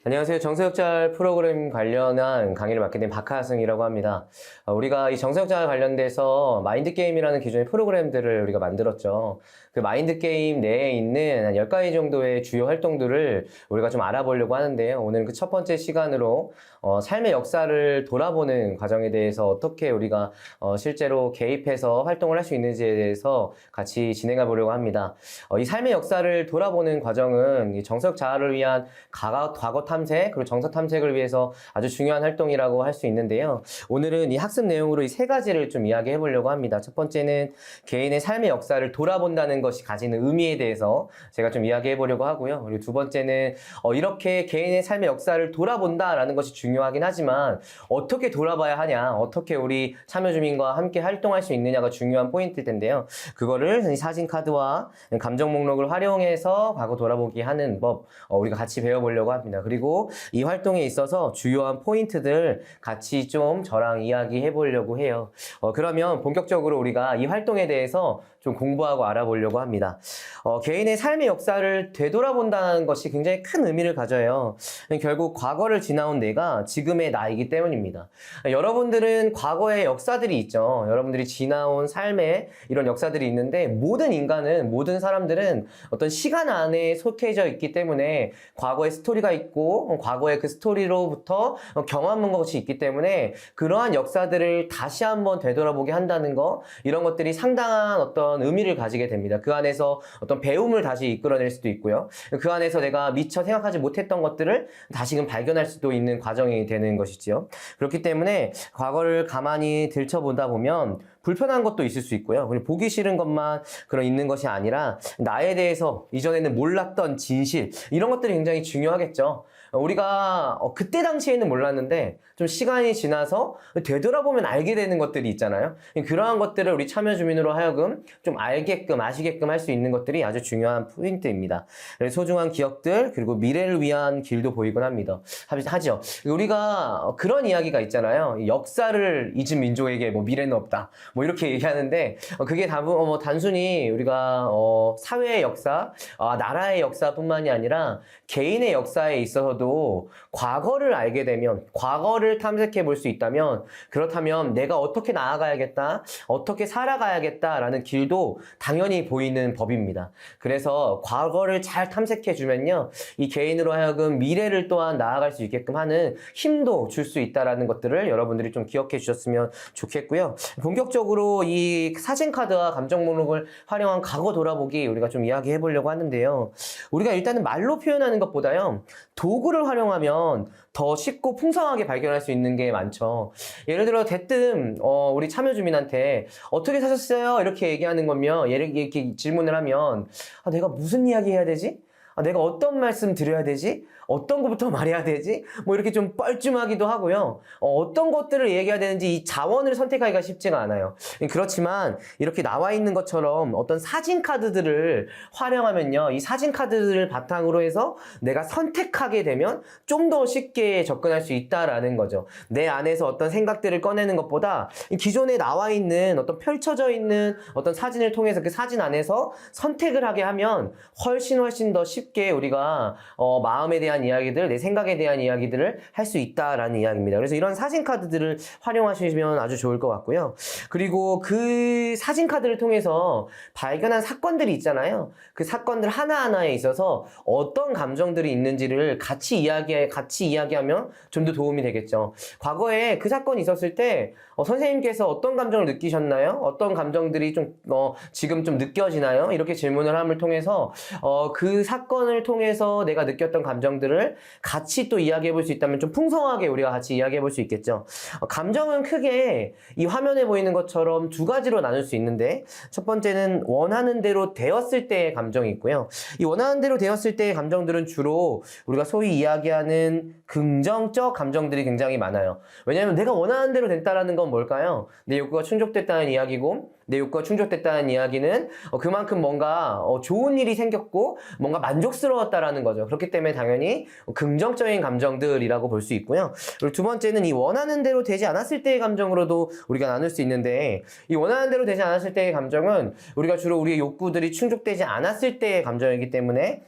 안녕하세요. 정서역잘 프로그램 관련한 강의를 맡게 된 박하승이라고 합니다. 우리가 이 정서역잘 관련돼서 마인드게임이라는 기존의 프로그램들을 우리가 만들었죠. 그 마인드게임 내에 있는 한 10가지 정도의 주요 활동들을 우리가 좀 알아보려고 하는데요. 오늘 그 첫 번째 시간으로 삶의 역사를 돌아보는 과정에 대해서 어떻게 우리가 실제로 개입해서 활동을 할 수 있는지에 대해서 같이 진행해 보려고 합니다. 이 삶의 역사를 돌아보는 과정은 이 정서역 자아를 위한 과거 탐색, 그리고 정서 탐색을 위해서 아주 중요한 활동이라고 할 수 있는데요. 오늘은 이 학습 내용으로 이 세 가지를 좀 이야기해 보려고 합니다. 첫 번째는 개인의 삶의 역사를 돌아본다는 것이 가지는 의미에 대해서 제가 좀 이야기해 보려고 하고요. 그리고 두 번째는 이렇게 개인의 삶의 역사를 돌아본다라는 것이 중요하긴 하지만 어떻게 돌아봐야 하냐, 어떻게 우리 참여주민과 함께 활동할 수 있느냐가 중요한 포인트일 텐데요. 그거를 이 사진 카드와 감정 목록을 활용해서 과거 돌아보기 하는 법, 우리가 같이 배워보려고 합니다. 그리고 이 활동에 있어서 주요한 포인트들 같이 좀 저랑 이야기해 보려고 해요. 그러면 본격적으로 우리가 이 활동에 대해서 좀 공부하고 알아보려고 합니다. 개인의 삶의 역사를 되돌아본다는 것이 굉장히 큰 의미를 가져요. 결국 과거를 지나온 내가 지금의 나이기 때문입니다. 여러분들은 과거의 역사들이 있죠. 여러분들이 지나온 삶에 이런 역사들이 있는데 모든 인간은, 모든 사람들은 어떤 시간 안에 속해져 있기 때문에 과거의 스토리가 있고 과거의 그 스토리로부터 경험한 것이 있기 때문에 그러한 역사들을 다시 한번 되돌아보게 한다는 거, 이런 것들이 상당한 어떤 의미를 가지게 됩니다. 그 안에서 어떤 배움을 다시 이끌어낼 수도 있고요. 그 안에서 내가 미처 생각하지 못했던 것들을 다시금 발견할 수도 있는 과정이 되는 것이지요. 그렇기 때문에 과거를 가만히 들춰보다 보면 불편한 것도 있을 수 있고요. 그리고 보기 싫은 것만 그런 있는 것이 아니라 나에 대해서 이전에는 몰랐던 진실, 이런 것들이 굉장히 중요하겠죠. 우리가 그때 당시에는 몰랐는데 좀 시간이 지나서 되돌아보면 알게 되는 것들이 있잖아요. 그러한 것들을 우리 참여주민으로 하여금 좀 알게끔, 아시게끔 할 수 있는 것들이 아주 중요한 포인트입니다. 소중한 기억들, 그리고 미래를 위한 길도 보이곤 합니다. 하죠. 우리가 그런 이야기가 있잖아요. 역사를 잊은 민족에게 뭐 미래는 없다, 뭐 이렇게 얘기하는데 그게 단순히 우리가 사회의 역사, 나라의 역사뿐만이 아니라 개인의 역사에 있어서도 과거를 알게 되면, 과거를 탐색해 볼 수 있다면, 그렇다면 내가 어떻게 나아가야겠다, 어떻게 살아가야겠다라는 길도 당연히 보이는 법입니다. 그래서 과거를 잘 탐색해 주면요, 이 개인으로 하여금 미래를 또한 나아갈 수 있게끔 하는 힘도 줄 수 있다라는 것들을 여러분들이 좀 기억해 주셨으면 좋겠고요. 본격적으로 이 사진카드와 감정 목록을 활용한 과거 돌아보기 우리가 좀 이야기해 보려고 하는데요. 우리가 일단은 말로 표현하는 것보다요, 도구를 활용하면 더 쉽고 풍성하게 발견할 수 있는 게 많죠. 예를 들어 대뜸 우리 참여주민한테 어떻게 사셨어요? 이렇게 얘기하는 거면, 이렇게 질문을 하면 내가 무슨 이야기 해야 되지? 내가 어떤 말씀 드려야 되지? 어떤 것부터 말해야 되지? 뭐 이렇게 좀 뻘쭘하기도 하고요. 어떤 것들을 얘기해야 되는지 이 자원을 선택하기가 쉽지가 않아요. 그렇지만 이렇게 나와 있는 것처럼 어떤 사진 카드들을 활용하면요, 이 사진 카드들을 바탕으로 해서 내가 선택하게 되면 좀 더 쉽게 접근할 수 있다라는 거죠. 내 안에서 어떤 생각들을 꺼내는 것보다 기존에 나와 있는 어떤 펼쳐져 있는 어떤 사진을 통해서 그 사진 안에서 선택을 하게 하면 훨씬 더 쉽게 우리가 마음에 대한 이야기들, 내 생각에 대한 이야기들을 할 수 있다라는 이야기입니다. 그래서 이런 사진 카드들을 활용하시면 아주 좋을 것 같고요. 그리고 그 사진 카드를 통해서 발견한 사건들이 있잖아요. 그 사건들 하나하나에 있어서 어떤 감정들이 있는지를 같이 이야기하면 좀 더 도움이 되겠죠. 과거에 그 사건이 있었을 때 선생님께서 어떤 감정을 느끼셨나요? 어떤 감정들이 좀 지금 좀 느껴지나요? 이렇게 질문을 함을 통해서 그 사건을 통해서 내가 느꼈던 감정들을 같이 또 이야기해 볼 수 있다면 좀 풍성하게 우리가 같이 이야기해 볼 수 있겠죠. 감정은 크게 이 화면에 보이는 것처럼 두 가지로 나눌 수 있는데, 첫 번째는 원하는 대로 되었을 때의 감정이 있고요. 이 원하는 대로 되었을 때의 감정들은 주로 우리가 소위 이야기하는 긍정적 감정들이 굉장히 많아요. 왜냐하면 내가 원하는 대로 됐다라는 건 뭘까요? 내 욕구가 충족됐다는 이야기고, 내 욕구가 충족됐다는 이야기는 그만큼 뭔가 좋은 일이 생겼고 뭔가 만족스러웠다라는 거죠. 그렇기 때문에 당연히 긍정적인 감정들이라고 볼 수 있고요. 그리고 두 번째는 이 원하는 대로 되지 않았을 때의 감정으로도 우리가 나눌 수 있는데, 이 원하는 대로 되지 않았을 때의 감정은 우리가 주로 우리의 욕구들이 충족되지 않았을 때의 감정이기 때문에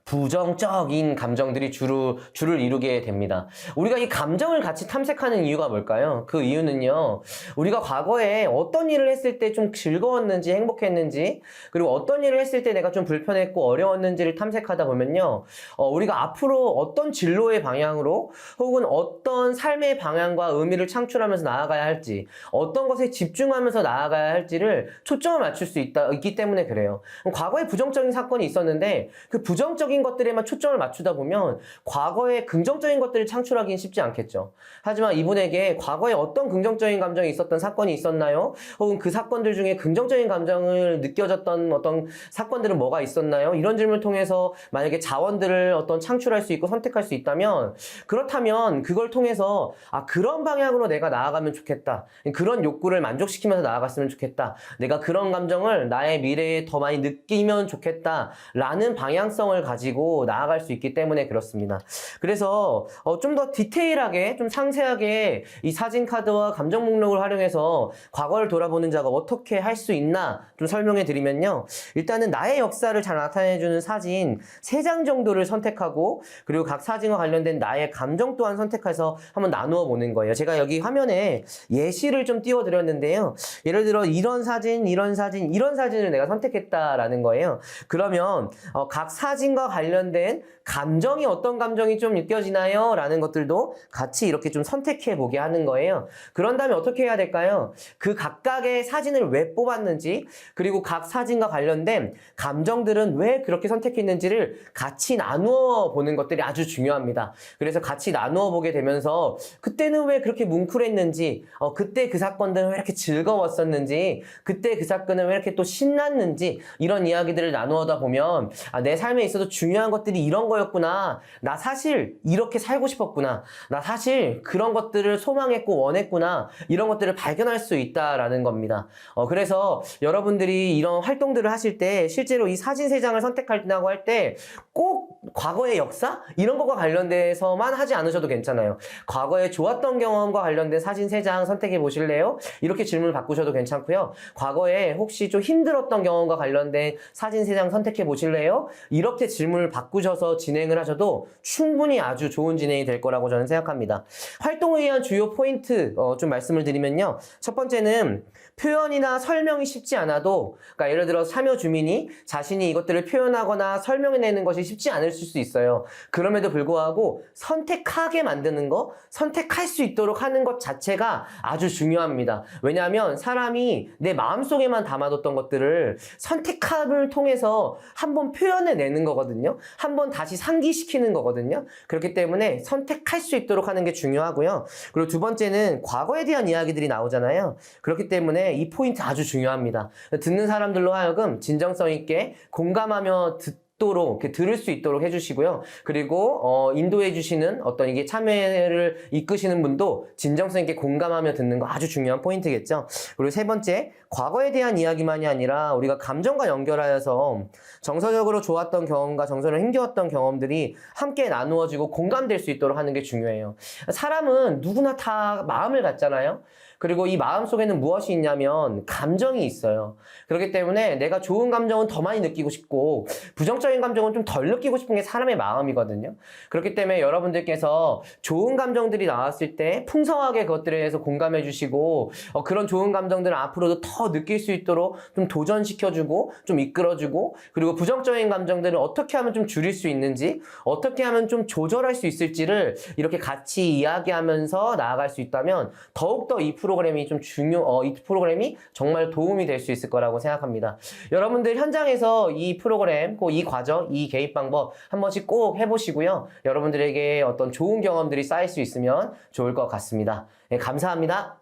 부정적인 감정들이 주를 이루게 됩니다. 우리가 이 감정을 같이 탐색하는 이유가 뭘까요? 그 이유는요, 우리가 과거에 어떤 일을 했을 때 좀 즐거웠는지 행복했는지, 그리고 어떤 일을 했을 때 내가 좀 불편했고 어려웠는지를 탐색하다 보면요, 우리가 앞으로 어떤 진로의 방향으로 혹은 어떤 삶의 방향과 의미를 창출하면서 나아가야 할지, 어떤 것에 집중하면서 나아가야 할지를 초점을 맞출 수 있기 때문에 그래요. 과거에 부정적인 사건이 있었는데 그 부정적인 것들에만 초점을 맞추다 보면 과거에 긍정적인 것들을 창출하기는 쉽지 않겠죠. 하지만 이분에게 과거에 어떤 긍정적인 감정이 있었던 사건이 있었나요? 혹은 그 사건들 중에 긍정적인 감정을 느껴졌던 어떤 사건들은 뭐가 있었나요? 이런 질문을 통해서 만약에 자원들을 어떤 창출할 수 있고 선택할 수 있다면, 그렇다면 그걸 통해서 그런 방향으로 내가 나아가면 좋겠다. 그런 욕구를 만족시키면서 나아갔으면 좋겠다. 내가 그런 감정을 나의 미래에 더 많이 느끼면 좋겠다. 라는 방향성을 가지고 나아갈 수 있기 때문에 그렇습니다. 그래서 좀 더 디테일하게, 좀 상세하게 이 사진 카드와 감정 목록을 활용해서 과거를 돌아보는 작업 어떻게 할 수 있나 좀 설명해 드리면요. 일단은 나의 역사를 잘 나타내주는 사진 3장 정도를 선택하고, 그리고 각 사진과 관련된 나의 감정 또한 선택해서 한번 나누어 보는 거예요. 제가 여기 화면에 예시를 좀 띄워 드렸는데요. 예를 들어 이런 사진, 이런 사진, 이런 사진을 내가 선택했다라는 거예요. 그러면 각 사진과 관련된 감정이 어떤 감정이 좀 느껴지나요? 라는 것들도 같이 이렇게 좀 선택해 보게 하는 거예요. 그런 다음에 어떻게 해야 될까요? 그 각각의 사진을 왜 뽑았는지, 그리고 각 사진과 관련된 감정들은 왜 그렇게 선택했는지를 같이 나누어 보는 것들이 아주 중요합니다. 그래서 같이 나누어 보게 되면서 그때는 왜 그렇게 뭉클했는지, 그때 그 사건들은 왜 이렇게 즐거웠었는지, 그때 그 사건은 왜 이렇게 또 신났는지, 이런 이야기들을 나누어다 보면 내 삶에 있어서 중요한 것들이 이런 거였구나. 나 사실 이렇게 살고 싶었구나. 나 사실 그런 것들을 소망했고 원했구나. 이런 것들을 발견할 수 있다라는 겁니다. 그래서 여러분들이 이런 활동들을 하실 때 실제로 이 사진 3장을 선택한다고 할 때 꼭 과거의 역사? 이런 것과 관련돼서만 하지 않으셔도 괜찮아요. 과거에 좋았던 경험과 관련된 사진 3장 선택해 보실래요? 이렇게 질문을 바꾸셔도 괜찮고요. 과거에 혹시 좀 힘들었던 경험과 관련된 사진 3장 선택해 보실래요? 이렇게 질문을 바꾸셔서 진행을 하셔도 충분히 아주 좋은 진행이 될 거라고 저는 생각합니다. 활동에 의한 주요 포인트 좀 말씀을 드리면요. 첫 번째는 표현이나 설명이 쉽지 않아도, 그러니까 예를 들어 참여 주민이 자신이 이것들을 표현하거나 설명해내는 것이 쉽지 않을 수 있어요. 그럼에도 불구하고 선택하게 만드는 거, 선택할 수 있도록 하는 것 자체가 아주 중요합니다. 왜냐하면 사람이 내 마음속에만 담아뒀던 것들을 선택함을 통해서 한번 표현해내는 거거든요. 한번 다시 상기시키는 거거든요. 그렇기 때문에 선택할 수 있도록 하는 게 중요하고요. 그리고 두 번째는 과거에 대한 이야기들이 나오잖아요. 그렇기 때문에 이 포인트 아주 중요합니다. 듣는 사람들로 하여금 진정성 있게 공감하며 듣도록, 들을 수 있도록 해주시고요. 그리고 인도해 주시는 어떤 이게 참여를 이끄시는 분도 진정성 있게 공감하며 듣는 거 아주 중요한 포인트겠죠. 그리고 세 번째, 과거에 대한 이야기만이 아니라 우리가 감정과 연결하여서 정서적으로 좋았던 경험과 정서적으로 힘겨웠던 경험들이 함께 나누어지고 공감될 수 있도록 하는 게 중요해요. 사람은 누구나 다 마음을 갖잖아요. 그리고 이 마음 속에는 무엇이 있냐면 감정이 있어요. 그렇기 때문에 내가 좋은 감정은 더 많이 느끼고 싶고 부정적인 감정은 좀 덜 느끼고 싶은 게 사람의 마음이거든요. 그렇기 때문에 여러분들께서 좋은 감정들이 나왔을 때 풍성하게 그것들에 대해서 공감해 주시고 그런 좋은 감정들을 앞으로도 더 느낄 수 있도록 좀 도전시켜주고 좀 이끌어주고, 그리고 부정적인 감정들을 어떻게 하면 좀 줄일 수 있는지, 어떻게 하면 좀 조절할 수 있을지를 이렇게 같이 이야기하면서 나아갈 수 있다면 더욱더 이 프로그램이 이 프로그램이 정말 도움이 될 수 있을 거라고 생각합니다. 여러분들 현장에서 이 프로그램, 꼭 이 과정, 이 개입 방법 한 번씩 꼭 해보시고요. 여러분들에게 어떤 좋은 경험들이 쌓일 수 있으면 좋을 것 같습니다. 네, 감사합니다.